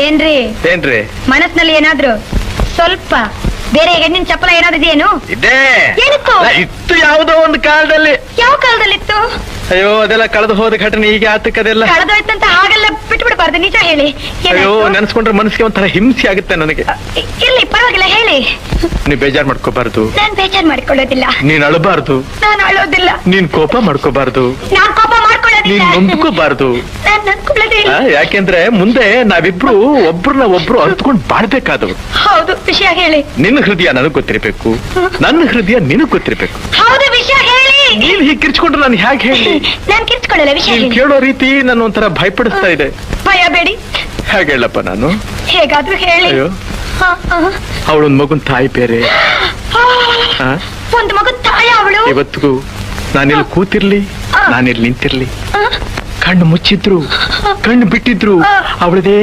ಏನ್ರಿ ಏನ್ರಿ ಮನಸ್ಸಿನಲ್ಲಿ ಏನಾದ್ರು ಸ್ವಲ್ಪ ಬೇರೆ ಹೆಣ್ಣಿನ ಚಪ್ಪಲ ಏನಾದ್ರು ಇದೆಯೇನು? ಇದೇ ಏನಿತ್ತು? ಇತ್ತು ಯಾವುದೋ ಒಂದು ಕಾಲದಲ್ಲಿ. ಯಾವ ಕಾಲದಲ್ಲಿತ್ತು? ಅಯ್ಯೋ ಅದೆಲ್ಲ ಕಳೆದು ಹೋದ ಘಟನೆ ಈಗ ಆತಕ್ಕದೆಲ್ಲ. ಕಳೆದೋಯ್ತಂತ ಹಾಗೆಲ್ಲ ಬಿಟ್ಬಿಡ್ಬಾರ್ದು, ನಿಜ ಹೇಳಿ. ಅಯ್ಯೋ ನೆನ್ಸ್ಕೊಂಡ್ರೆ ಮನಸ್ಸಿಗೆ ಒಂಥರ ಹಿಂಸೆ ಆಗುತ್ತೆ ನನಗೆ. ಇರ್ಲಿ ಪರವಾಗಿಲ್ಲ, ಹೇಳಿ. ನೀನ್ ಬೇಜಾರ್ ಮಾಡ್ಕೋಬಾರ್ದು. ನಾನ್ ಬೇಜಾರ್ ಮಾಡ್ಕೊಳ್ಳೋದಿಲ್ಲ. ನೀನ್ ಅಳಬಾರ್ದು. ನಾನು ಅಳೋದಿಲ್ಲ. ನೀನ್ ಕೋಪ ಮಾಡ್ಕೋಬಾರ್ದು. ನಾನ್ ಕೋಪ ಮಾಡ್ಕೊಳ್ಳೋದಿಲ್ಲ. ನೀನ್ ನೊಂದ್ಕೋಬಾರ್ದು. ನಾನ್ ನೊಂದ್ಕೊಳ್ಳೋದಿಲ್ಲ. ಯಾಕೆಂದ್ರೆ ಮುಂದೆ ನಾವಿಬ್ರು ಒಬ್ರನ್ನ ಒಬ್ರು ಅರ್ತ್ಕೊಂಡ್ ಬಾಳ್ಬೇಕಾದವ್ರು. ಹೌದು, ವಿಷಯ ಹೇಳಿ. ನಿನ್ನ ಹೃದಯ ನನಗ್ ಗೊತ್ತಿರ್ಬೇಕು, ನನ್ನ ಹೃದಯ ನಿನಗ್ ಗೊತ್ತಿರ್ಬೇಕು. ಹೌದು, ವಿಷಯ ಹೇಳಿ. ನೀನ್ ಹೀಗೆ ಕಿರ್ಚ್ಕೊಂಡ್ರೆ ನಾನು ಹೇಗೆ ಹೇಳಿ? ನಾನ್ ಕಿರ್ಚ್ಕೊಳ್ಳಲ್ಲ, ವಿಷಯ ನೀನ್ ಹೇಳಿ. ಕೇಳೋ ರೀತಿ ನನ್ನ ಒಂಥರ ಭಯಪಡಿಸ್ತಾ ಇದೆ. ಭಯ ಬೇಡಿ. ಹೇಗೆ ಹೇಳಪ್ಪ ನಾನು? ಹೇಗಾದ್ರೂ ಹೇಳಿ. ಅಯ್ಯೋ ಹ, ಹ. ಅವಳೊಂದ್ ಮಗುನ್ ತಾಯಿ ಬೇರೆ. ಆ? ಒಂದು ಮಗು ತಾಯ ಅವಳು. ಇವತ್ತಿಗೂ ನಾನಿಲ್ಲಿ ಕೂತಿರ್ಲಿ, ನಾನಿಲ್ಲಿ ನಿಂತಿರ್ಲಿ, ಹ? ಕಣ್ಣು ಮುಚ್ಚಿದ್ರು, ಕಣ್ಣು ಬಿಟ್ಟಿದ್ರು, ಅವಳದೇ